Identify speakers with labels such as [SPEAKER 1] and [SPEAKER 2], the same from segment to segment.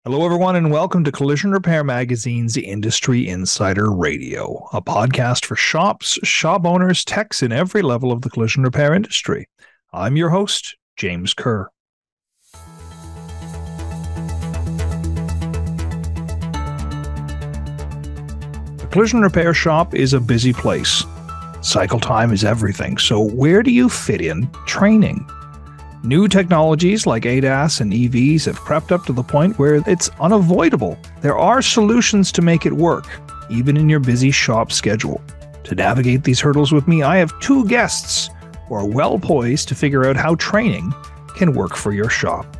[SPEAKER 1] Hello, everyone, and welcome to Collision Repair Magazine's Industry Insider Radio, a podcast for shops, shop owners, techs in every level of the collision repair industry. I'm your host, James Kerr. A collision repair shop is a busy place. Cycle time is everything, so where do you fit in training? New technologies like ADAS and EVs have crept up to the point where it's unavoidable. There are solutions to make it work, even in your busy shop schedule. To navigate these hurdles with me, I have two guests who are well poised to figure out how training can work for your shop.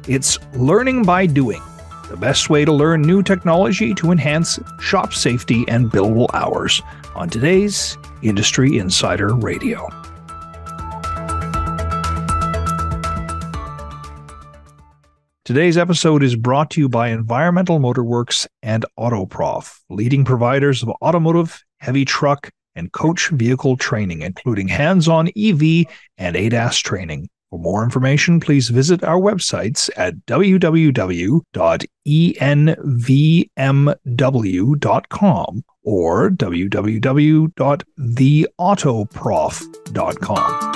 [SPEAKER 1] It's learning by doing, the best way to learn new technology to enhance shop safety and billable hours, on today's Industry Insider Radio. Today's episode is brought to you by Environmental Motor Works and Autoprof, leading providers of automotive, heavy truck, and coach vehicle training, including hands-on EV and ADAS training. For more information, please visit our websites at www.envmw.com or www.theautoprof.com.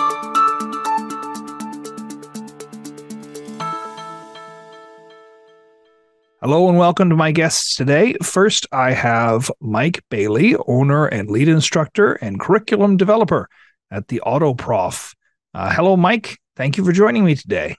[SPEAKER 1] Hello and welcome to my guests today. First, I have Mike Bailey, owner and lead instructor and curriculum developer at the Autoprof. Hello, Mike. Thank you for joining me today.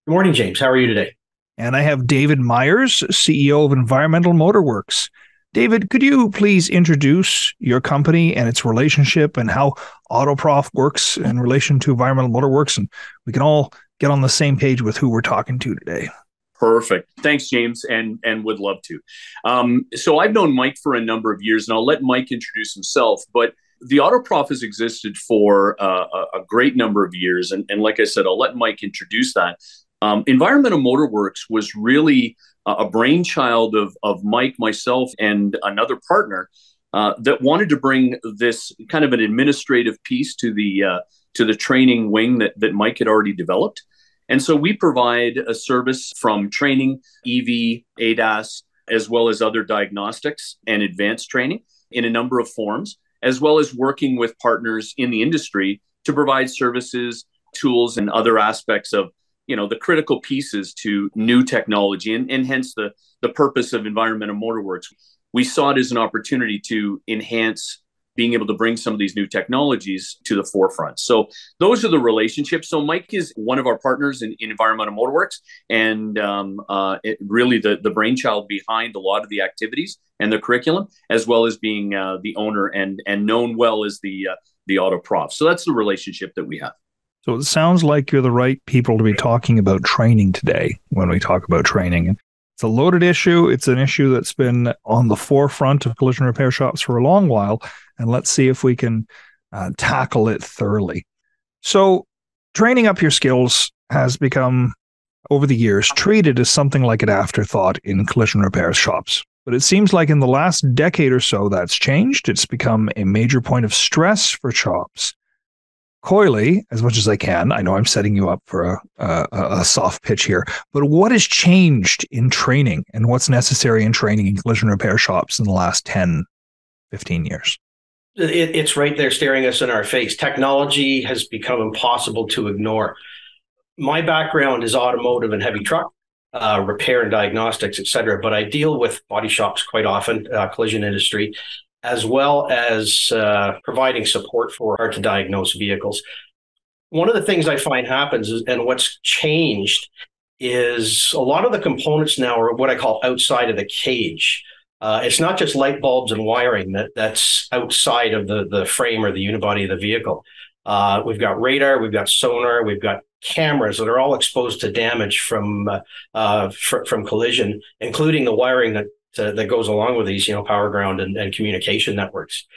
[SPEAKER 2] Good morning, James. How are you today?
[SPEAKER 1] And I have David Myers, CEO of Environmental Motor Works. David, could you please introduce your company and its relationship and how Autoprof works in relation to Environmental Motor Works, and we can all get on the same page with who we're talking to today.
[SPEAKER 3] Perfect. Thanks, James, and would love to. So I've known Mike for a number of years, and I'll let Mike introduce himself. But the Autoprof has existed for a great number of years, and like I said, I'll let Mike introduce that. Environmental Motor Works was really a brainchild of Mike, myself, and another partner that wanted to bring this kind of an administrative piece to the training wing that Mike had already developed. And so we provide a service from training, EV, ADAS, as well as other diagnostics and advanced training in a number of forms, as well as working with partners in the industry to provide services, tools, and other aspects of, the critical pieces to new technology, and hence the purpose of Environmental Motor Works. We saw it as an opportunity to enhance being able to bring some of these new technologies to the forefront. So those are the relationships. So Mike is one of our partners in Environmental Motor Works, and really the brainchild behind a lot of the activities and the curriculum, as well as being the owner and known well as the Autoprof. So that's the relationship that we have.
[SPEAKER 1] So it sounds like you're the right people to be talking about training today when we talk about training. It's a loaded issue. It's an issue that's been on the forefront of collision repair shops for a long while, and let's see if we can tackle it thoroughly. So training up your skills has become, over the years, treated as something like an afterthought in collision repair shops. But it seems like in the last decade or so that's changed. It's become a major point of stress for shops. Coyly, as much as I can, I know I'm setting you up for a soft pitch here, but what has changed in training and what's necessary in training in collision repair shops in the last 10, 15 years?
[SPEAKER 2] It's right there staring us in our face. Technology has become impossible to ignore. My background is automotive and heavy truck, repair and diagnostics, et cetera, but I deal with body shops quite often, collision industry, as well as providing support for hard-to-diagnose vehicles. One of the things I find happens and what's changed is a lot of the components now are what I call outside of the cage. It's not just light bulbs and wiring that's outside of the frame or the unibody of the vehicle. We've got radar, we've got sonar, we've got cameras that are all exposed to damage from collision, including the wiring that goes along with these, power ground and communication networks.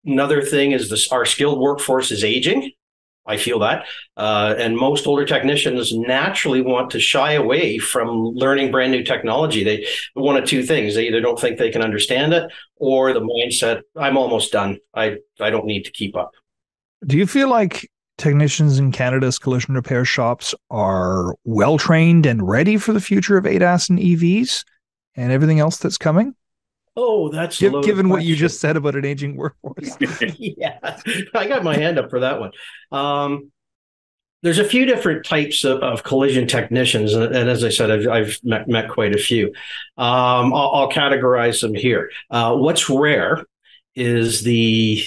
[SPEAKER 2] Another thing is our skilled workforce is aging. I feel that. And most older technicians naturally want to shy away from learning brand new technology. They one of two things. They either don't think they can understand it, or the mindset, I'm almost done. I don't need to keep up.
[SPEAKER 1] Do you feel like technicians in Canada's collision repair shops are well-trained and ready for the future of ADAS and EVs? and everything else that's coming?
[SPEAKER 2] Oh, that's
[SPEAKER 1] given what you just said about an aging workforce.
[SPEAKER 2] Yeah, I got my hand up for that one. There's a few different types of collision technicians, and as I said, I've met quite a few. I'll categorize them here. What's rare is the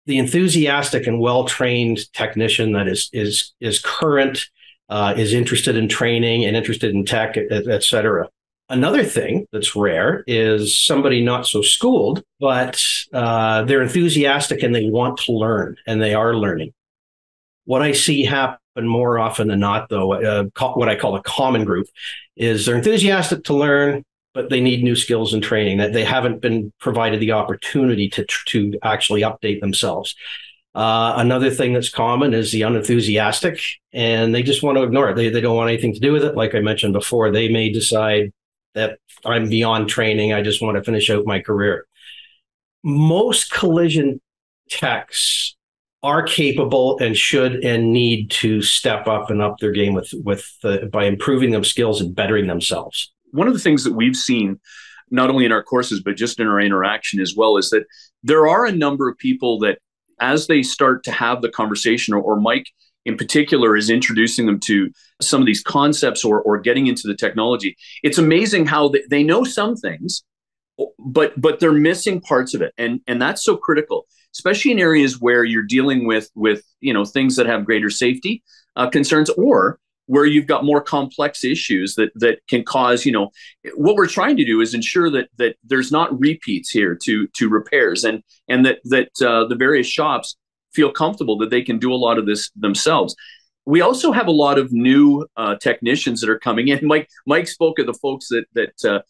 [SPEAKER 2] enthusiastic and well-trained technician that is current, is interested in training and interested in tech, et cetera. Another thing that's rare is somebody not so schooled, but they're enthusiastic and they want to learn, and they are learning. What I see happen more often than not, though, what I call a common group, is they're enthusiastic to learn, but they need new skills and training, that they haven't been provided the opportunity to actually update themselves. Another thing that's common is the unenthusiastic, and they just want to ignore it. They don't want anything to do with it. Like I mentioned before, they may decide that I'm beyond training. I just want to finish out my career. Most collision techs are capable and should and need to step up and up their game by improving their skills and bettering themselves.
[SPEAKER 3] One of the things that we've seen, not only in our courses, but just in our interaction as well, is that there are a number of people that, as they start to have the conversation, or Mike in particular is introducing them to some of these concepts or getting into the technology, it's amazing how they know some things, but they're missing parts of it. And that's so critical, especially in areas where you're dealing with things that have greater safety concerns, or where you've got more complex issues that can cause, what we're trying to do is ensure that there's not repeats here to repairs, and that the various shops feel comfortable that they can do a lot of this themselves. We also have a lot of new technicians that are coming in. Mike spoke of the folks that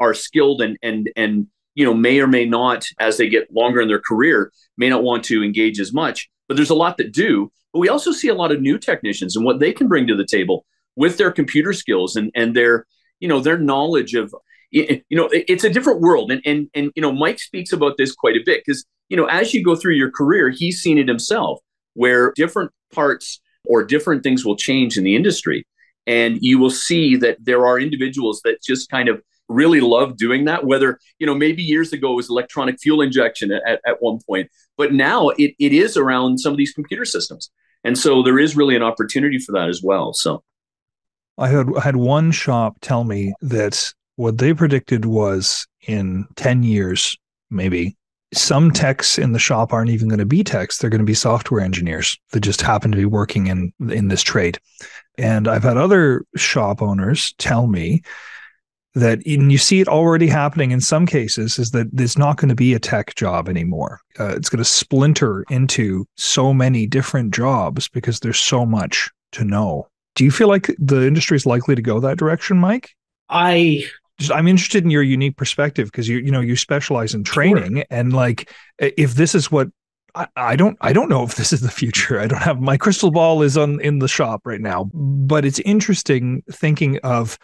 [SPEAKER 3] are skilled and may or may not, as they get longer in their career, may not want to engage as much. But there's a lot that do. But we also see a lot of new technicians and what they can bring to the table with their computer skills and their knowledge of, it's a different world. And Mike speaks about this quite a bit because, as you go through your career, he's seen it himself, where different parts or different things will change in the industry. And you will see that there are individuals that just kind of really love doing that, whether, maybe years ago it was electronic fuel injection at one point, but now it is around some of these computer systems. And so there is really an opportunity for that as well. So
[SPEAKER 1] I had one shop tell me that what they predicted was in 10 years, maybe, some techs in the shop aren't even going to be techs. They're going to be software engineers that just happen to be working in this trade. And I've had other shop owners tell me that, and you see it already happening in some cases, is that there's not going to be a tech job anymore. It's going to splinter into so many different jobs because there's so much to know. Do you feel like the industry is likely to go that direction, Mike? I'm interested in your unique perspective because you specialize in training. Sure. And like, if this is what I don't know if this is the future. I don't have, my crystal ball is in the shop right now, but it's interesting thinking of,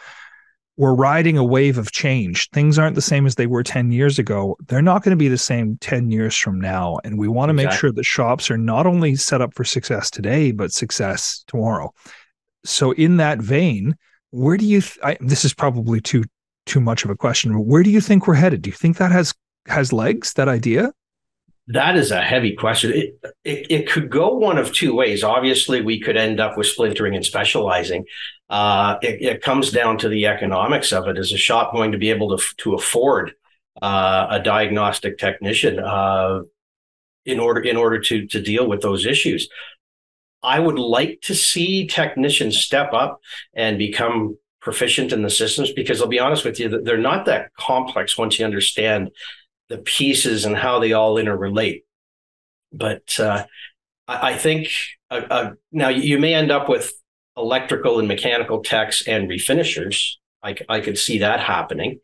[SPEAKER 1] we're riding a wave of change. Things aren't the same as they were 10 years ago. They're not going to be the same 10 years from now. And we want to make sure that shops are not only set up for success today, but success tomorrow. So in that vein, where do you, this is probably too much of a question, but where do you think we're headed? Do you think that has legs, that idea?
[SPEAKER 2] That is a heavy question. It could go one of two ways. Obviously, we could end up with splintering and specializing. It comes down to the economics of it. Is a shop going to be able to afford a diagnostic technician in order to deal with those issues? I would like to see technicians step up and become proficient in the systems, because I'll be honest with you, they're not that complex once you understand the pieces and how they all interrelate. But I think now you may end up with electrical and mechanical techs and refinishers. I could see that happening,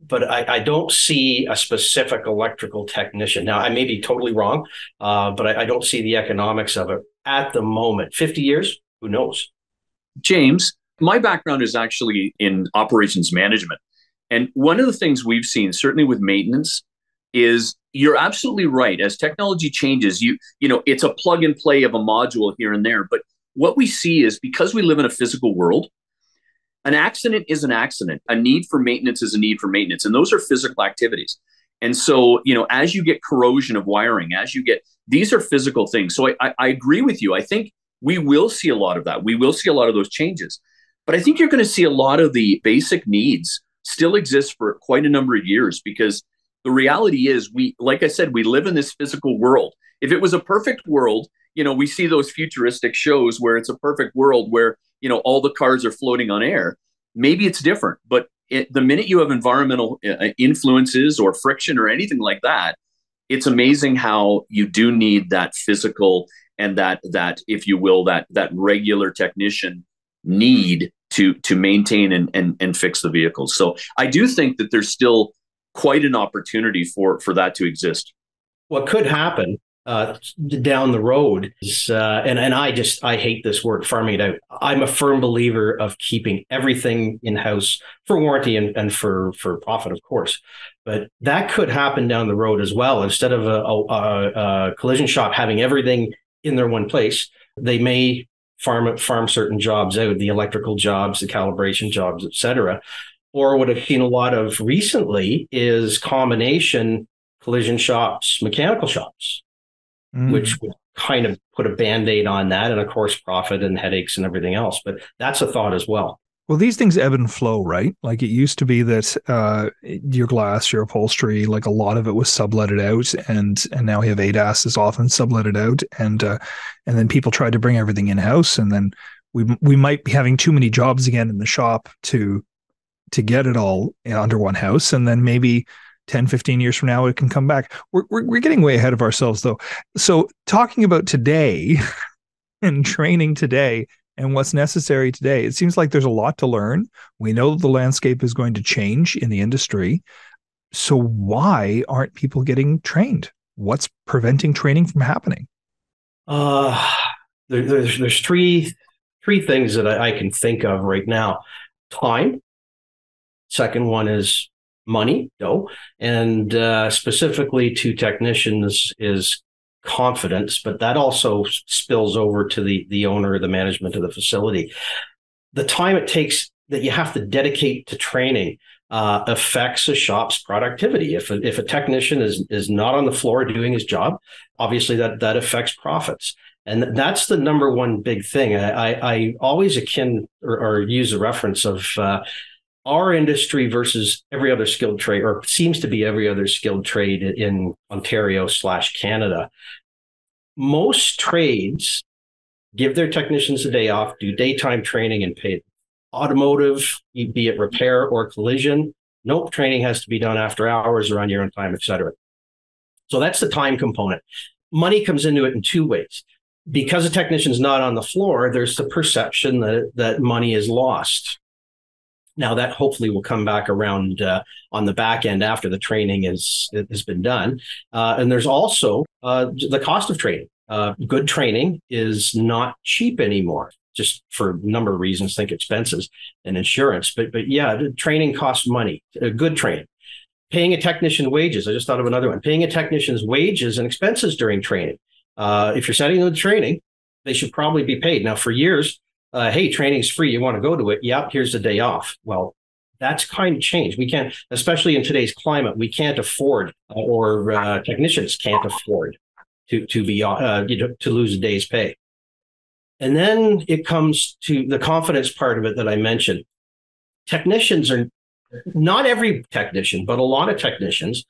[SPEAKER 2] but I don't see a specific electrical technician. Now, I may be totally wrong, but I don't see the economics of it at the moment. 50 years, who knows?
[SPEAKER 3] James, my background is actually in operations management. And one of the things we've seen, certainly with maintenance, is you're absolutely right. As technology changes, it's a plug and play of a module here and there. But what we see is, because we live in a physical world, An accident is an accident. A need for maintenance is a need for maintenance. And those are physical activities. And so, as you get corrosion of wiring, these are physical things. So I agree with you. I think we will see a lot of that. We will see a lot of those changes. But I think you're going to see a lot of the basic needs still exist for quite a number of years, because the reality is, like I said, we live in this physical world. If it was a perfect world, we see those futuristic shows where it's a perfect world where, all the cars are floating on air. Maybe it's different, but the minute you have environmental influences or friction or anything like that, it's amazing how you do need that physical and that if you will, that regular technician need to maintain and fix the vehicles. So I do think that there's still quite an opportunity for that to exist.
[SPEAKER 2] What could happen down the road is, and I hate this word, farming it out. I'm a firm believer of keeping everything in-house for warranty and for profit, of course. But that could happen down the road as well. Instead of a collision shop having everything in their one place, they may farm certain jobs out, the electrical jobs, the calibration jobs, etc. Or what I've seen a lot of recently is combination collision shops, mechanical shops, which would kind of put a Band-Aid on that. And of course, profit and headaches and everything else. But that's a thought as well.
[SPEAKER 1] Well, these things ebb and flow, right? Like it used to be that your glass, your upholstery, like a lot of it was subletted out, and now we have ADAS is often subletted out, and then people tried to bring everything in house, and then we might be having too many jobs again in the shop to get it all under one house, and then maybe 10, 15 years from now it can come back. We're getting way ahead of ourselves though. So talking about today and training today, and what's necessary today, it seems like there's a lot to learn. We know that the landscape is going to change in the industry. So why aren't people getting trained? What's preventing training from happening?
[SPEAKER 2] There's three things that I can think of right now. Time. Second one is money, dough. And specifically to technicians is confidence, but that also spills over to the owner, the management of the facility. The time it takes that you have to dedicate to training affects a shop's productivity. If a technician is not on the floor doing his job, obviously that affects profits. And that's the number one big thing. I always akin or use a reference of our industry versus every other skilled trade, or seems to be every other skilled trade in Ontario/Canada. Most trades give their technicians a day off, do daytime training, and pay them. Automotive, be it repair or collision, nope, training has to be done after hours or on your own time, et cetera. So that's the time component. Money comes into it in two ways. Because a technician's not on the floor, there's the perception that money is lost. Now that hopefully will come back around on the back end after the training has been done. And there's also the cost of training. Good training is not cheap anymore, just for a number of reasons. Think expenses and insurance. But yeah, training costs money. Good training. Paying a technician wages. I just thought of another one. Paying a technician's wages and expenses during training. If you're sending them to training, they should probably be paid. Now, for years, hey, training's free. You want to go to it? Yep, here's the day off. Well, that's kind of changed. We can't, especially in today's climate, we can't afford, or technicians can't afford to lose a day's pay. And then it comes to the confidence part of it that I mentioned. Technicians are, not every technician, but a lot of technicians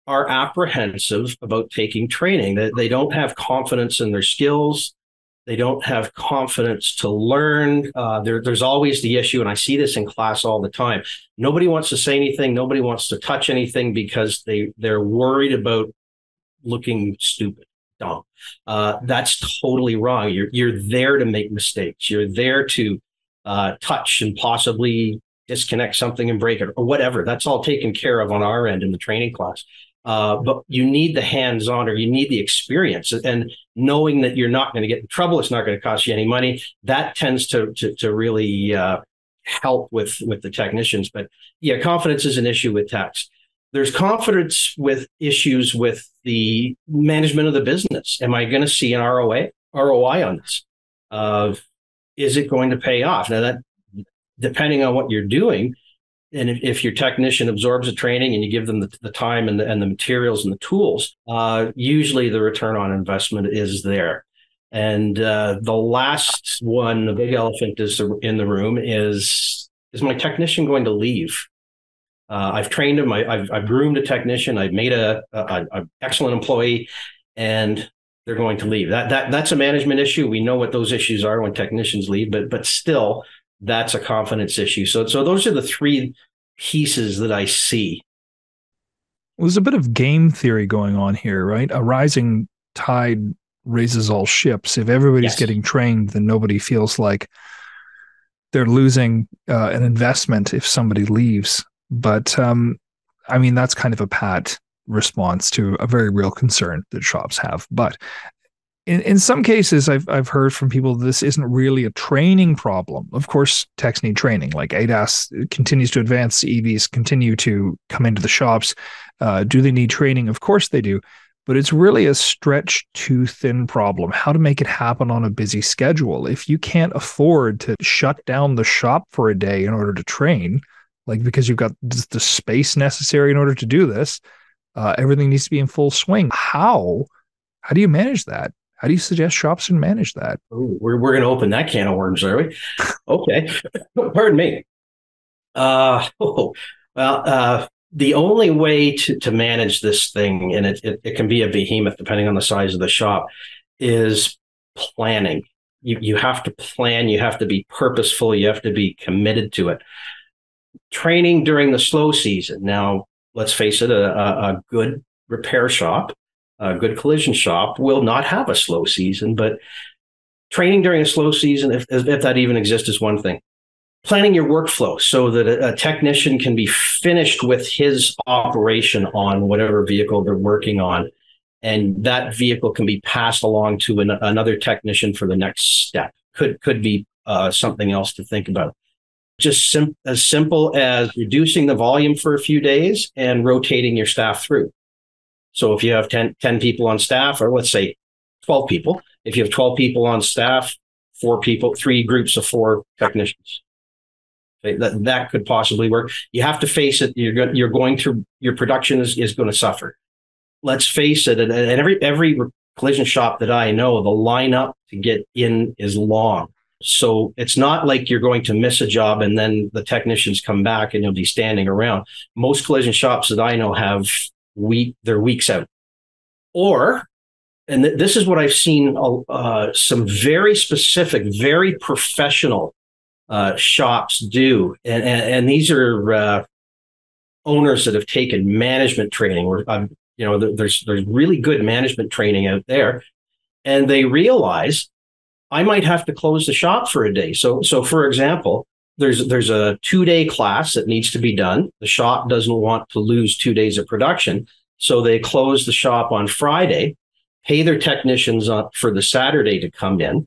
[SPEAKER 2] are apprehensive about taking training. They don't have confidence in their skills. They don't have confidence to learn. There's always the issue, and I see this in class all the time. Nobody wants to say anything. Nobody wants to touch anything because they're worried about looking stupid, dumb. That's totally wrong. You're there to make mistakes. You're there to touch and possibly disconnect something and break it or whatever. That's all taken care of on our end in the training class. But you need the hands-on, or you need the experience, and knowing that you're not going to get in trouble, it's not going to cost you any money. That tends to really help with the technicians. But yeah, confidence is an issue with techs. There's confidence with issues with the management of the business. Am I going to see an ROI on this? Is it going to pay off? Now depending on what you're doing, and if your technician absorbs the training and you give them the time and the materials and the tools, usually the return on investment is there. And the last one, the big elephant is in the room, is my technician going to leave? I've trained him. I've groomed a technician. I've made a excellent employee, and they're going to leave. That's a management issue. We know what those issues are when technicians leave, but still, that's a confidence issue. So those are the three pieces that I see.
[SPEAKER 1] There's a bit of game theory going on here, right? A rising tide raises all ships. If everybody's getting trained, then nobody feels like they're losing an investment if somebody leaves. But I mean, that's kind of a pat response to a very real concern that shops have. But in some cases, I've heard from people this isn't really a training problem. Of course, techs need training. Like ADAS continues to advance, EVs continue to come into the shops. Do they need training? Of course they do. But it's really a stretched too thin problem. How to make it happen on a busy schedule. If you can't afford to shut down the shop for a day in order to train, like because you've got the space necessary in order to do this, everything needs to be in full swing. How do you manage that? How do you suggest shops can manage that?
[SPEAKER 2] Ooh, we're going to open that can of worms, are we? Okay. Pardon me. The only way to manage this thing, and it can be a behemoth depending on the size of the shop, is planning. You have to plan. You have to be purposeful. You have to be committed to it. Training during the slow season. Now, let's face it, a good repair shop, a good collision shop will not have a slow season, but training during a slow season, if that even exists, is one thing. Planning your workflow so that a technician can be finished with his operation on whatever vehicle they're working on, and that vehicle can be passed along to another technician for the next step. Could be something else to think about. Just as simple as reducing the volume for a few days and rotating your staff through. So if you have 10 people on staff, or let's say 12 people, if you have 12 people on staff, 3 groups of 4 technicians. That could possibly work. You have to face it. Your production is going to suffer. Let's face it. And every collision shop that I know, the lineup to get in is long. So it's not like you're going to miss a job and then the technicians come back and you'll be standing around. Most collision shops that I know have they're weeks out. And this is what I've seen, some very specific, very professional shops do, and these are owners that have taken management training. There's really good management training out there, and they realize I might have to close the shop for a day. So for example, there's a 2-day class that needs to be done. The shop doesn't want to lose 2 days of production, so they close the shop on Friday, pay their technicians for the Saturday to come in.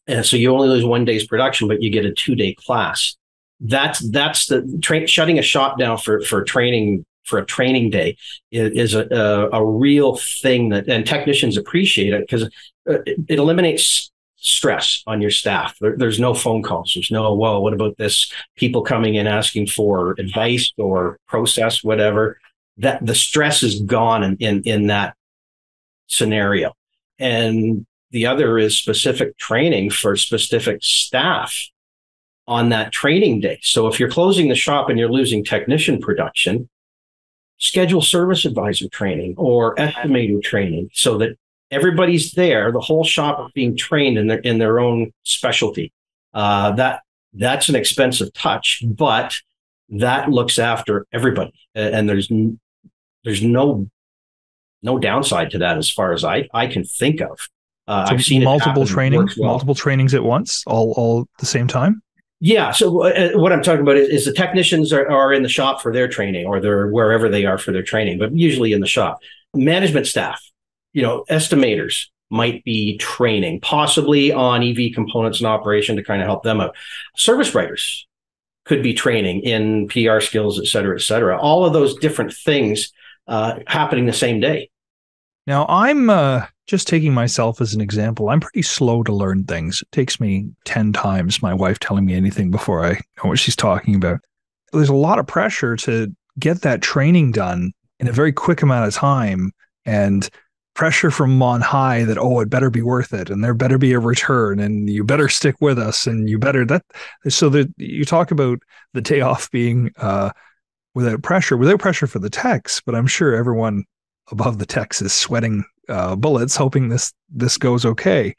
[SPEAKER 2] And so you only lose 1 day's production, but you get a 2-day class. That's the shutting a shop down for training, for a training day is a real thing and technicians appreciate it because it eliminates stress on your staff. There's no phone calls. There's no, well, what about this? People coming in asking for advice or process, whatever. That the stress is gone in that scenario. And the other is specific training for specific staff on that training day. So if you're closing the shop and you're losing technician production, schedule service advisor training or estimator training so that everybody's there. The whole shop is being trained in their own specialty. That's an expensive touch, but that looks after everybody. And there's no downside to that as far as I can think of. I've seen multiple
[SPEAKER 1] trainings at once, all at the same time.
[SPEAKER 2] Yeah. So what I'm talking about is the technicians are in the shop for their training, or they're wherever they are for their training, but usually in the shop. Management staff, estimators might be training, possibly on EV components and operation to kind of help them out. Service writers could be training in PR skills, et cetera, et cetera. All of those different things happening the same day.
[SPEAKER 1] Now, I'm just taking myself as an example, I'm pretty slow to learn things. It takes me 10 times my wife telling me anything before I know what she's talking about. There's a lot of pressure to get that training done in a very quick amount of time, and pressure from on high that, oh, it better be worth it, and there better be a return, and you better stick with us, and you better that. So that you talk about the day off being without pressure for the techs, but I'm sure everyone above the techs is sweating bullets, hoping this goes okay.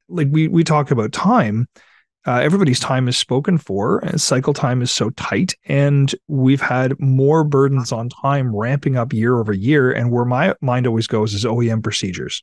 [SPEAKER 1] Like we talk about time. Everybody's time is spoken for, and cycle time is so tight, and we've had more burdens on time ramping up year over year. And where my mind always goes is OEM procedures.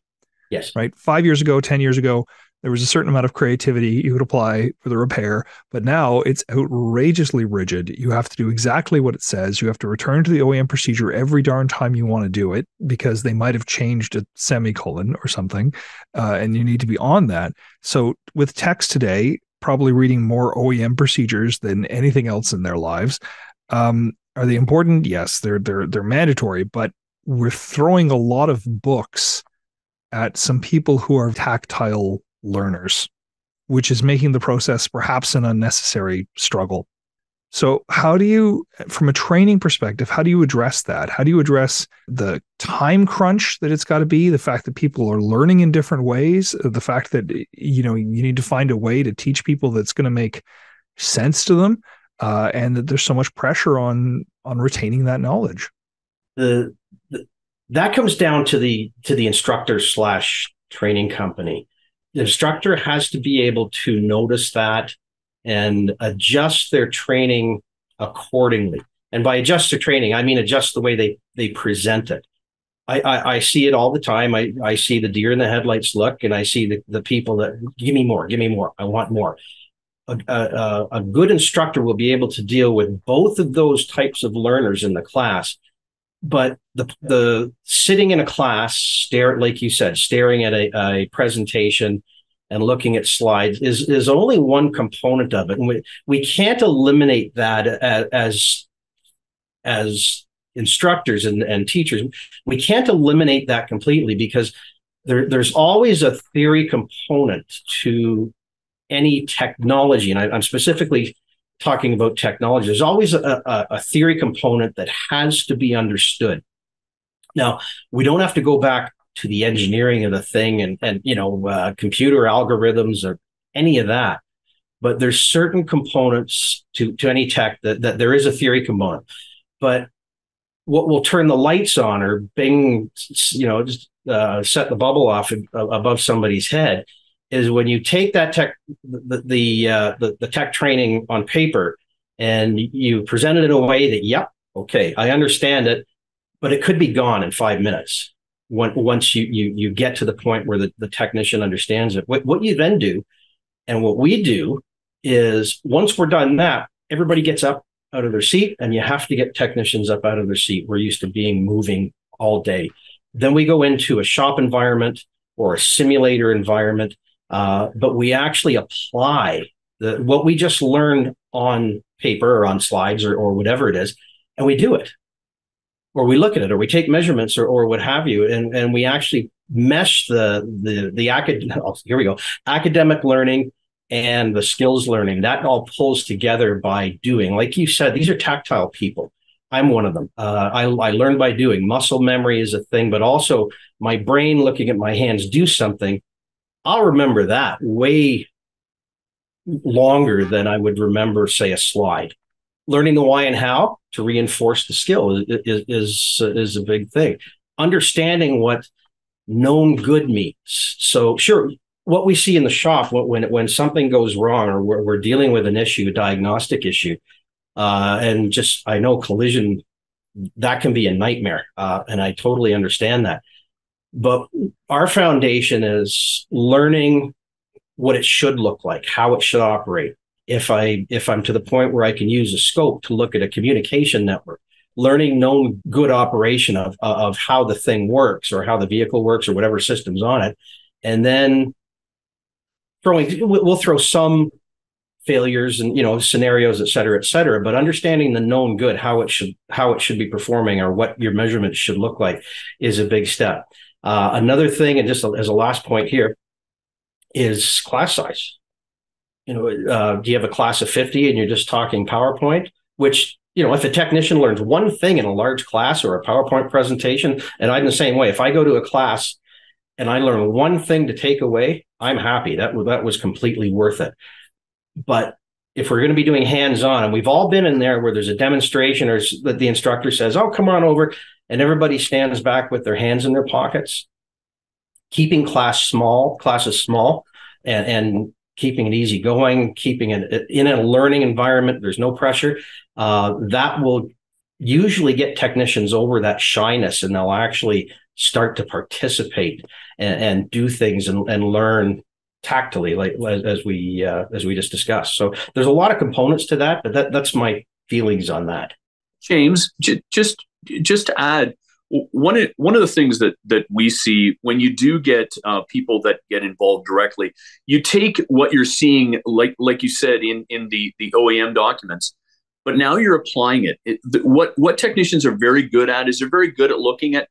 [SPEAKER 2] Yes.
[SPEAKER 1] Right. 5 years ago, 10 years ago, there was a certain amount of creativity you could apply for the repair, but now it's outrageously rigid. You have to do exactly what it says. You have to return to the OEM procedure every darn time you want to do it, because they might have changed a semicolon or something, and you need to be on that. So with techs today, probably reading more OEM procedures than anything else in their lives. Are they important? Yes, they're mandatory, but we're throwing a lot of books at some people who are tactile learners, which is making the process perhaps an unnecessary struggle. So how do you, from a training perspective, how do you address that? How do you address the time crunch that it's got to be, the fact that people are learning in different ways, the fact that, you need to find a way to teach people that's going to make sense to them, and that there's so much pressure on retaining that knowledge?
[SPEAKER 2] That comes down to the instructor / training company. The instructor has to be able to notice that and adjust their training accordingly. And by adjust their training, I mean adjust the way they present it. I see it all the time. I see the deer in the headlights look, and I see the people that give me more, I want more. A good instructor will be able to deal with both of those types of learners in the class. But the sitting in a class, like you said, staring at a presentation and looking at slides is only one component of it. And we can't eliminate that as instructors and teachers. We can't eliminate that completely, because there's always a theory component to any technology. And I'm specifically talking about technology. There's always a theory component that has to be understood. Now, we don't have to go back to the engineering of the thing and computer algorithms or any of that, but there's certain components to any tech that there is a theory component. But what will turn the lights on or bing, just set the bubble off above somebody's head is when you take that tech, the tech training on paper, and you present it in a way that, yep, okay, I understand it, but it could be gone in 5 minutes. Once you get to the point where the technician understands it. What you then do, and what we do, is once we're done that, everybody gets up out of their seat, and you have to get technicians up out of their seat. We're used to moving all day. Then we go into a shop environment or a simulator environment, but we actually apply what we just learned on paper or on slides or whatever it is, and we do it. Or we look at it, or we take measurements, or what have you, and we actually mesh the academic learning and the skills learning. That all pulls together by doing. Like you said, these are tactile people. I'm one of them. I learn by doing. Muscle memory is a thing, but also my brain looking at my hands do something. I'll remember that way longer than I would remember, say, a slide. Learning the why and how to reinforce the skill is a big thing. Understanding what known good means. So sure, what we see in the shop when something goes wrong, or we're dealing with an issue, a diagnostic issue, and just, I know collision, that can be a nightmare, and I totally understand that. But our foundation is learning what it should look like, how it should operate. If I'm to the point where I can use a scope to look at a communication network, learning known good operation of how the thing works, or how the vehicle works, or whatever system's on it, and then we'll throw some failures and scenarios, et cetera, but understanding the known good, how it should be performing, or what your measurements should look like, is a big step. Another thing, and just as a last point here, is class size. Do you have a class of 50 and you're just talking PowerPoint, which, if a technician learns one thing in a large class or a PowerPoint presentation, and I'm the same way, if I go to a class and I learn one thing to take away, I'm happy. That was completely worth it. But if we're going to be doing hands-on, and we've all been in there where there's a demonstration or that the instructor says, oh, come on over, and everybody stands back with their hands in their pockets, keeping classes small and keeping it easy going, keeping it in a learning environment, there's no pressure, that will usually get technicians over that shyness, and they'll actually start to participate and do things and learn tactily, like as we just discussed. So there's a lot of components to that, but that's my feelings on that.
[SPEAKER 3] James, just to add, one of the things that we see when you do get people that get involved directly, you take what you're seeing, like you said in the OEM documents, but now you're applying it. What technicians are very good at is they're very good at looking at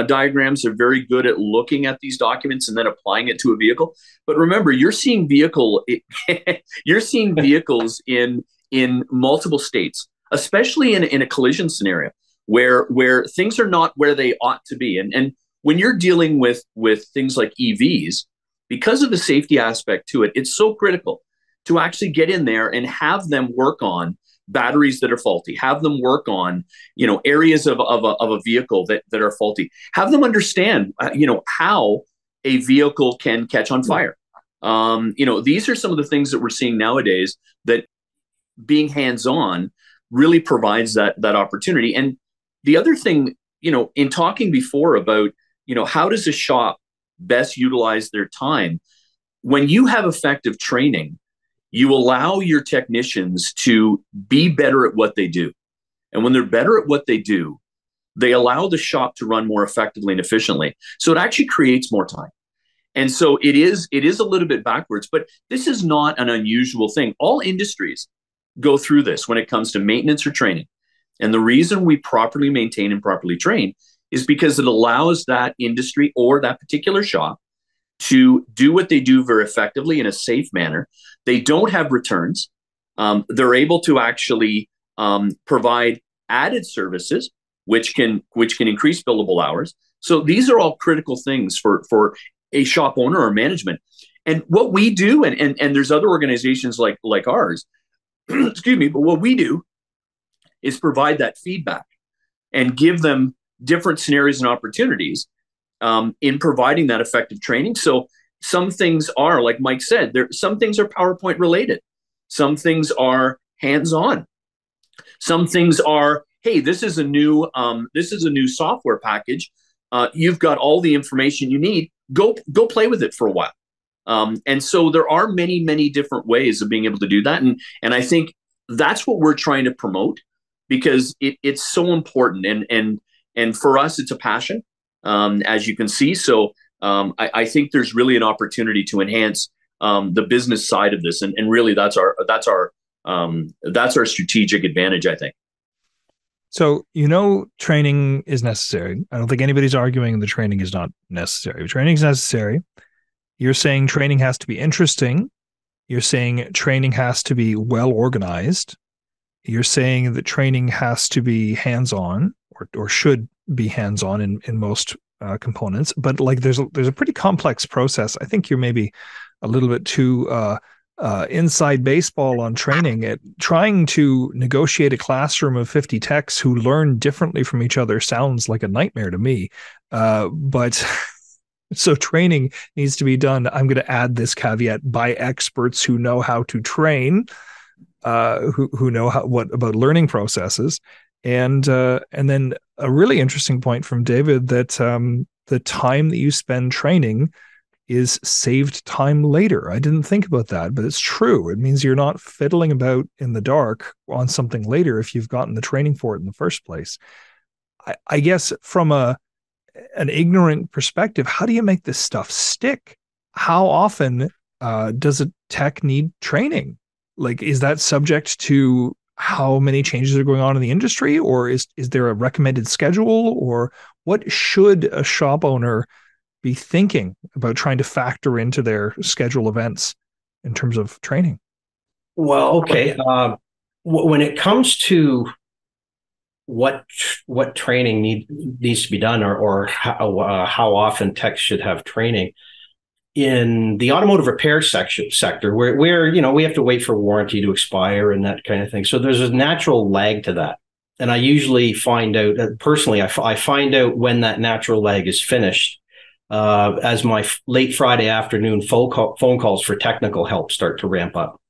[SPEAKER 3] diagrams. They're very good at looking at these documents and then applying it to a vehicle. But remember, you're seeing vehicles in multiple states, especially in a collision scenario where things are not where they ought to be. And when you're dealing with things like EVs, because of the safety aspect to it, it's so critical to actually get in there and have them work on batteries that are faulty, have them work on, areas of a vehicle that are faulty, have them understand, how a vehicle can catch on fire. These are some of the things that we're seeing nowadays, that being hands-on really provides that opportunity. And the other thing, in talking before about, how does a shop best utilize their time? When you have effective training, you allow your technicians to be better at what they do. And when they're better at what they do, they allow the shop to run more effectively and efficiently. So it actually creates more time. And so it is a little bit backwards, but this is not an unusual thing. All industries go through this when it comes to maintenance or training. And the reason we properly maintain and properly train is because it allows that industry or that particular shop to do what they do very effectively in a safe manner. They don't have returns. They're able to actually provide added services, which can increase billable hours. So these are all critical things for a shop owner or management. And what we do, and there's other organizations like ours, excuse me, but what we do is provide that feedback and give them different scenarios and opportunities in providing that effective training. So some things are, like Mike said, some things are PowerPoint related. Some things are hands-on. Some things are, hey, this is a new software package. You've got all the information you need. Go play with it for a while. And so there are many, many different ways of being able to do that. And I think that's what we're trying to promote, because it's so important. And for us, it's a passion, as you can see. So I think there's really an opportunity to enhance the business side of this. And really that's our strategic advantage, I think.
[SPEAKER 1] So, training is necessary. I don't think anybody's arguing the training is not necessary. Training is necessary. You're saying training has to be interesting. You're saying training has to be well organized. You're saying that training has to be hands-on or should be hands-on in most components. But there's a pretty complex process. I think you're maybe a little bit too inside baseball on training. At trying to negotiate a classroom of 50 techs who learn differently from each other sounds like a nightmare to me. But so training needs to be done. I'm going to add this caveat, by experts who know how to train, who know what about learning processes. And then a really interesting point from David that the time that you spend training is saved time later. I didn't think about that, but it's true. It means you're not fiddling about in the dark on something later if you've gotten the training for it in the first place. I guess from an ignorant perspective, how do you make this stuff stick? How often does a tech need training? Is that subject to how many changes are going on in the industry, or is there a recommended schedule, or what should a shop owner be thinking about trying to factor into their schedule events in terms of training?
[SPEAKER 2] Well, okay. When it comes to what training needs to be done, or how often techs should have training in the automotive repair sector, where we have to wait for warranty to expire and that kind of thing. So there's a natural lag to that, and I usually find out personally. I find out when that natural lag is finished as my late Friday afternoon phone calls for technical help start to ramp up.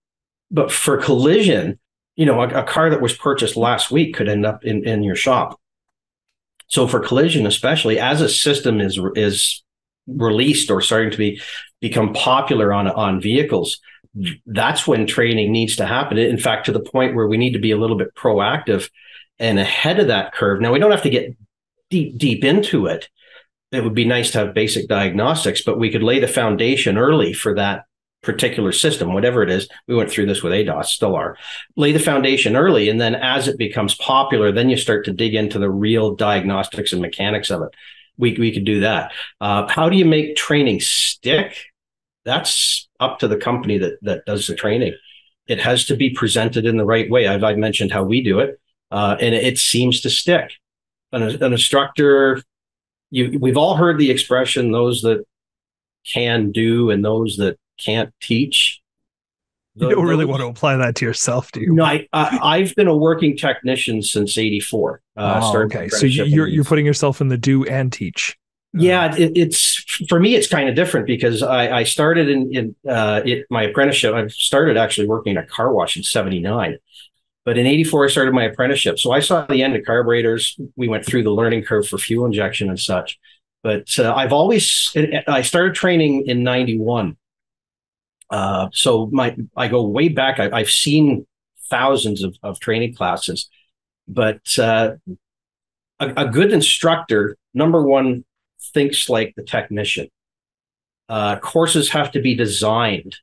[SPEAKER 2] But for collision, a car that was purchased last week could end up in your shop. So for collision, especially as a system is released or starting to become popular on vehicles, that's when training needs to happen. In fact, to the point where we need to be a little bit proactive and ahead of that curve. Now, we don't have to get deep into it. It would be nice to have basic diagnostics, but we could lay the foundation early for that particular system, whatever it is. We went through this with ADAS, still are. Lay the foundation early, and then as it becomes popular, then you start to dig into the real diagnostics and mechanics of it. We could do that. How do you make training stick? That's up to the company that does the training. It has to be presented in the right way. I've mentioned how we do it, and it seems to stick. An instructor, we've all heard the expression, those that can do and those that can't teach.
[SPEAKER 1] You don't really want to apply that to yourself, do you?
[SPEAKER 2] No, I've been a working technician since '84.
[SPEAKER 1] Okay, so you're putting yourself in the do and teach.
[SPEAKER 2] Yeah, it's for me. It's kind of different because I started in my apprenticeship. I started actually working at a car wash in '79, but in '84 I started my apprenticeship. So I saw the end of carburetors. We went through the learning curve for fuel injection and such. But I started training in '91. So I go way back. I've seen thousands of training classes, but a good instructor, number one, thinks like the technician. Courses have to be designed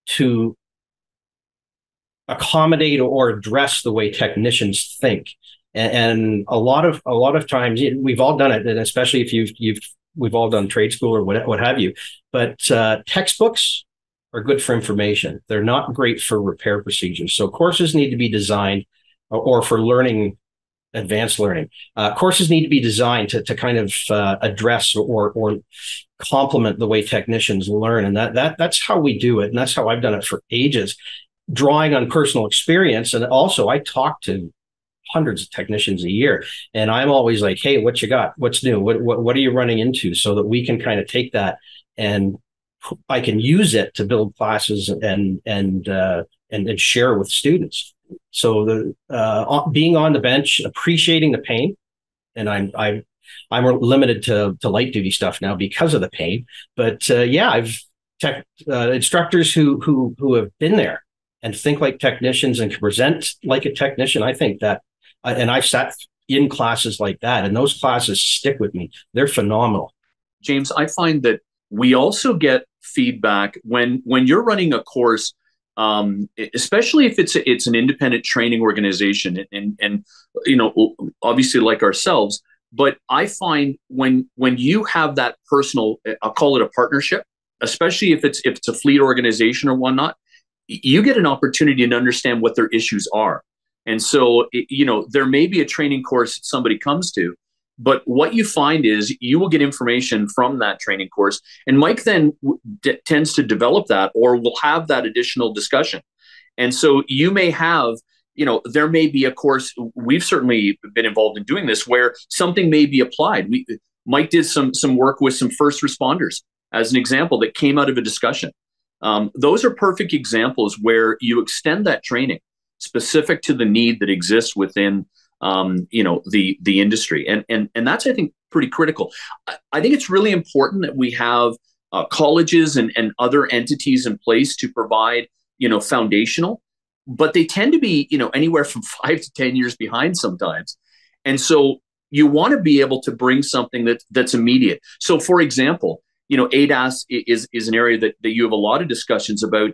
[SPEAKER 2] to accommodate or address the way technicians think. And a lot of times we've all done it, and especially if we've all done trade school or what have you. But textbooks are good for information. They're not great for repair procedures. So courses need to be designed, or for learning, advanced learning. Courses need to be designed to kind of address or complement the way technicians learn. And that's how we do it. And that's how I've done it for ages, drawing on personal experience. And also I talk to hundreds of technicians a year, and I'm always like, hey, what you got? What's new? What are you running into? So that we can kind of take that and I can use it to build classes and share with students. So being on the bench, appreciating the pain, and I'm limited to light duty stuff now because of the pain. But I've instructors who have been there and think like technicians and can present like a technician. I think that, and I've sat in classes like that, and those classes stick with me. They're phenomenal.
[SPEAKER 3] James, I find that we also get feedback when you're running a course, especially if it's an independent training organization, and obviously like ourselves. But I find when you have that personal, I'll call it a partnership, especially if it's a fleet organization or whatnot, you get an opportunity to understand what their issues are. And so, there may be a training course that somebody comes to, but what you find is you will get information from that training course. And Mike then tends to develop that, or will have that additional discussion. And so you may have, there may be a course, we've certainly been involved in doing this, where something may be applied. Mike did some work with some first responders as an example that came out of a discussion. Those are perfect examples where you extend that training specific to the need that exists within the industry, and that's, I think, pretty critical. I think it's really important that we have colleges and other entities in place to provide foundational, but they tend to be anywhere from 5 to 10 years behind sometimes, and so you want to be able to bring something that's immediate. So, for example, ADAS is an area that you have a lot of discussions about.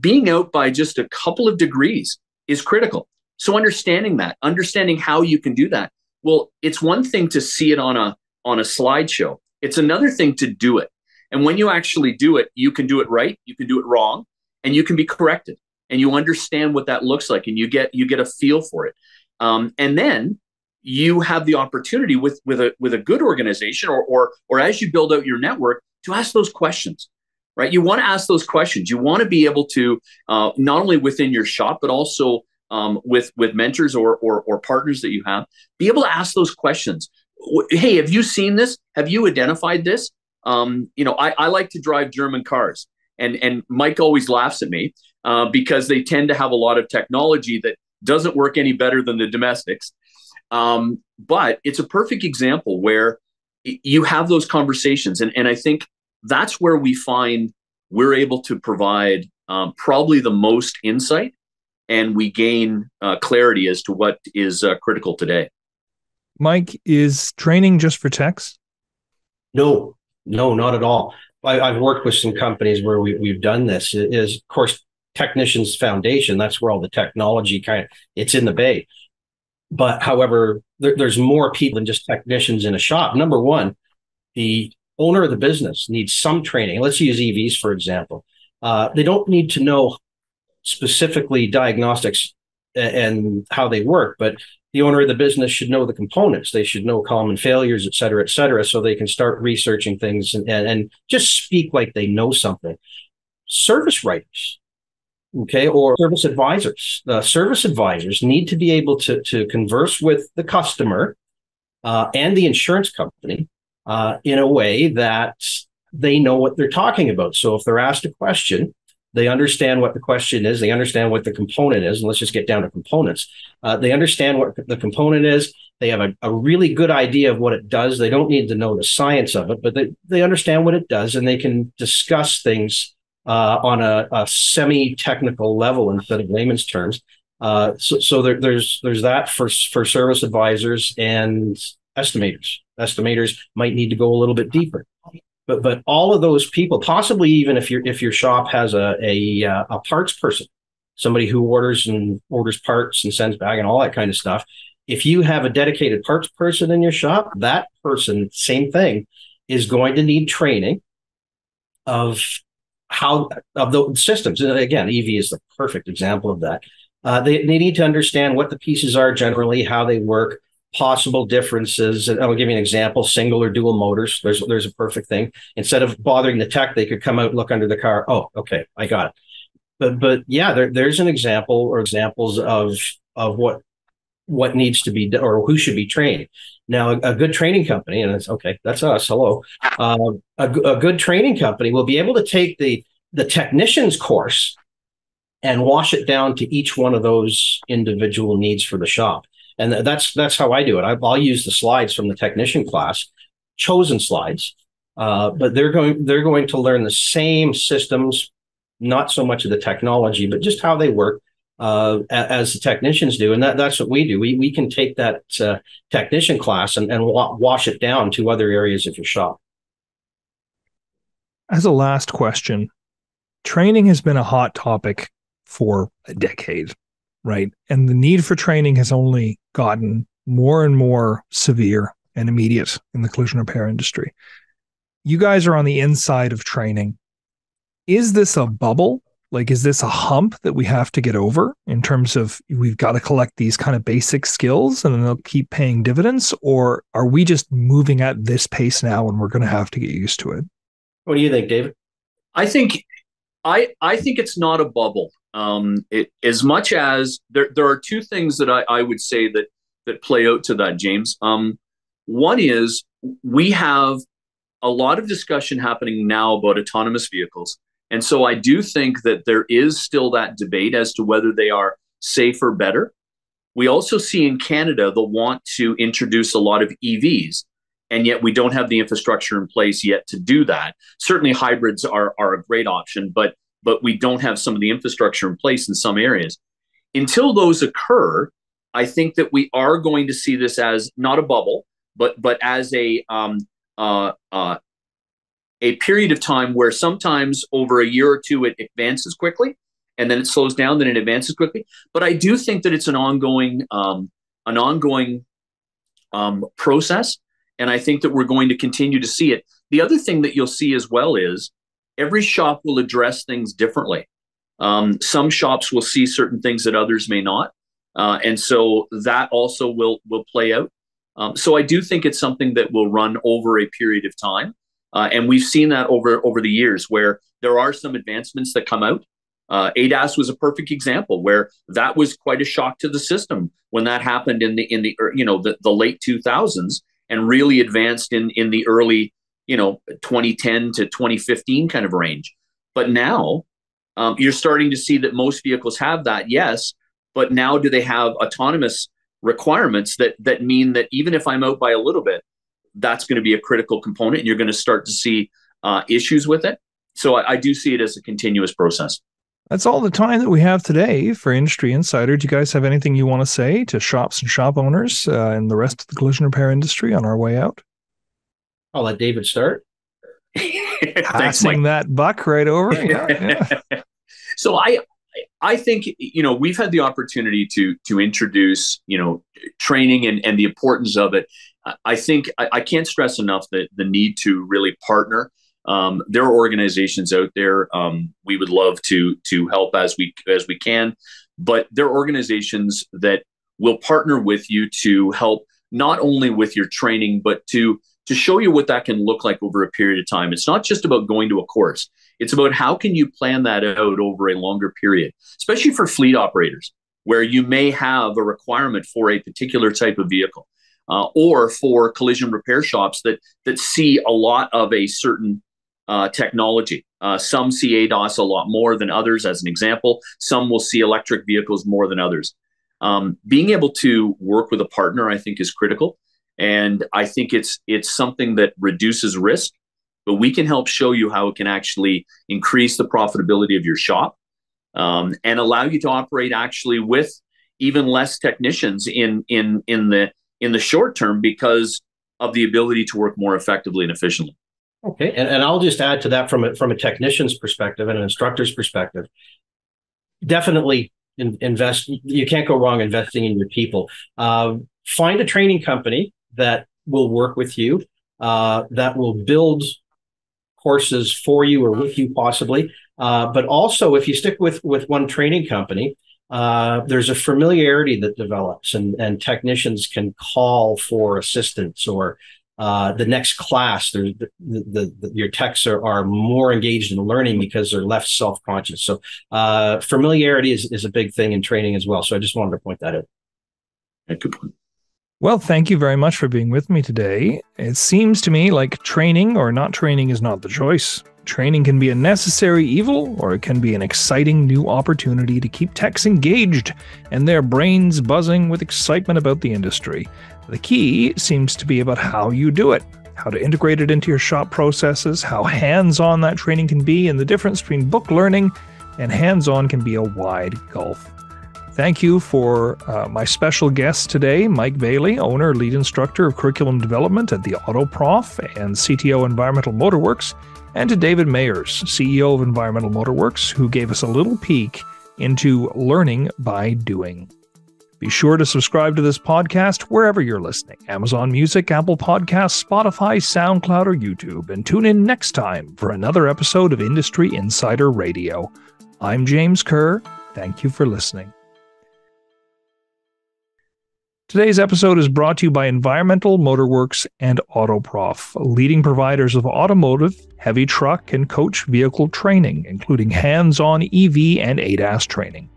[SPEAKER 3] Being out by just a couple of degrees is critical. So understanding how you can do that. Well, it's one thing to see it on a slideshow. It's another thing to do it. And when you actually do it, you can do it right, you can do it wrong, and you can be corrected. And you understand what that looks like, and you get a feel for it. And then you have the opportunity with a good organization, or as you build out your network, to ask those questions. Right? You want to ask those questions. You want to be able to not only within your shop, but also with mentors or partners that you have, be able to ask those questions. Hey, have you seen this? Have you identified this? I like to drive German cars, and Mike always laughs at me because they tend to have a lot of technology that doesn't work any better than the domestics. But it's a perfect example where you have those conversations, and I think that's where we find we're able to provide probably the most insight, and we gain clarity as to what is critical today.
[SPEAKER 1] Mike, is training just for techs?
[SPEAKER 2] No, not at all. I've worked with some companies where we've done this. It is, of course, Technicians Foundation. That's where all the technology it's in the bay. But however, there's more people than just technicians in a shop. Number one, the owner of the business needs some training. Let's use EVs, for example. They don't need to know specifically diagnostics and how they work, but the owner of the business should know the components. They should know common failures, et cetera, so they can start researching things and just speak like they know something. Service writers, okay, or service advisors. The service advisors need to be able to converse with the customer and the insurance company in a way that they know what they're talking about. So if they're asked a question, they understand what the question is. They understand what the component is. And let's just get down to components. They understand what the component is. They have a really good idea of what it does. They don't need to know the science of it, but they understand what it does, and they can discuss things on a semi-technical level instead of layman's terms. So there's that for service advisors and estimators. Estimators might need to go a little bit deeper. But all of those people, possibly even if your shop has a parts person, somebody who orders parts and sends back and all that kind of stuff, if you have a dedicated parts person in your shop, that person, same thing, is going to need training of the systems. And again, EV is the perfect example of that. They need to understand what the pieces are generally, how they work, possible differences. And I'll give you an example: single or dual motors. There's a perfect thing. Instead of bothering the tech, they could come out and look under the car. Oh, okay, I got it. But yeah, there's an example or examples of what needs to be done or who should be trained. Now, a good training company, and it's okay, that's us. Hello, a good training company will be able to take the technician's course and wash it down to each one of those individual needs for the shop. And that's how I do it. I'll use the slides from the technician class, chosen slides, but they're going to learn the same systems, not so much of the technology, but just how they work as the technicians do. And that's what we do. We can take that technician class and wash it down to other areas of your shop.
[SPEAKER 1] As a last question, training has been a hot topic for a decade. Right. And the need for training has only gotten more and more severe and immediate in the collision repair industry. You guys are on the inside of training. Is this a bubble? Like, is this a hump that we have to get over in terms of we've got to collect these kind of basic skills and then they'll keep paying dividends? Or are we just moving at this pace now and we're going to have to get used to it?
[SPEAKER 2] What do you think, David?
[SPEAKER 3] I think it's not a bubble. As much as there are two things that I would say that play out to that, James. One is we have a lot of discussion happening now about autonomous vehicles. And so I do think that there is still that debate as to whether they are safe or better. We also see in Canada the want to introduce a lot of EVs, and yet we don't have the infrastructure in place yet to do that. Certainly hybrids are a great option, but we don't have some of the infrastructure in place in some areas. Until those occur, I think that we are going to see this as not a bubble, but as a period of time where sometimes over a year or two it advances quickly, and then it slows down, then it advances quickly. But I do think that it's an ongoing process, and I think that we're going to continue to see it. The other thing that you'll see as well is every shop will address things differently. Some shops will see certain things that others may not. And so that also will play out. So I do think it's something that will run over a period of time. And we've seen that over the years where there are some advancements that come out. ADAS was a perfect example where that was quite a shock to the system when that happened in the late 2000s and really advanced in the early 2010 to 2015 kind of range. But now you're starting to see that most vehicles have that, yes, but now do they have autonomous requirements that mean that even if I'm out by a little bit, that's going to be a critical component and you're going to start to see issues with it. So I do see it as a continuous process.
[SPEAKER 1] That's all the time that we have today for Industry Insider. Do you guys have anything you want to say to shops and shop owners and the rest of the collision repair industry on our way out?
[SPEAKER 2] I'll let David start.
[SPEAKER 1] Passing that buck right over. Yeah.
[SPEAKER 3] So I think, we've had the opportunity to introduce, training and the importance of it. I think I can't stress enough that the need to really partner. There are organizations out there. We would love to help as we can, but there are organizations that will partner with you to help not only with your training, but to show you what that can look like over a period of time. It's not just about going to a course. It's about how can you plan that out over a longer period, especially for fleet operators, where you may have a requirement for a particular type of vehicle, or for collision repair shops that see a lot of a certain technology. Some see ADAS a lot more than others, as an example. Some will see electric vehicles more than others. Being able to work with a partner, I think, is critical. And I think it's something that reduces risk, but we can help show you how it can actually increase the profitability of your shop, and allow you to operate actually with even less technicians in the short term because of the ability to work more effectively and efficiently.
[SPEAKER 2] Okay, and I'll just add to that from a technician's perspective and an instructor's perspective. Definitely invest. You can't go wrong investing in your people. Find a training company that will work with you, that will build courses for you or with you possibly. But also, if you stick with one training company, there's a familiarity that develops, and technicians can call for assistance or the next class. Your techs are more engaged in learning because they're less self-conscious. So familiarity is a big thing in training as well. So I just wanted to point that out.
[SPEAKER 3] Good point.
[SPEAKER 1] Well, thank you very much for being with me today. It seems to me like training or not training is not the choice. Training can be a necessary evil, or it can be an exciting new opportunity to keep techs engaged and their brains buzzing with excitement about the industry. The key seems to be about how you do it, how to integrate it into your shop processes, how hands-on that training can be, and the difference between book learning and hands-on can be a wide gulf. Thank you for my special guest today, Mike Bailey, owner, lead instructor of curriculum development at the Auto Prof and CTO Environmental Motorworks, and to David Mayers, CEO of Environmental Motorworks, who gave us a little peek into learning by doing. Be sure to subscribe to this podcast wherever you're listening: Amazon Music, Apple Podcasts, Spotify, SoundCloud, or YouTube, and tune in next time for another episode of Industry Insider Radio. I'm James Kerr. Thank you for listening. Today's episode is brought to you by Environmental Motorworks and Autoprof, leading providers of automotive, heavy truck, and coach vehicle training, including hands-on EV and ADAS training.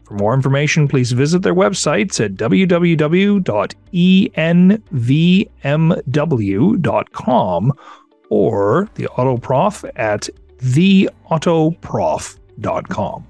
[SPEAKER 1] For more information, please visit their websites at www.envmw.com or the Autoprof at theautoprof.com.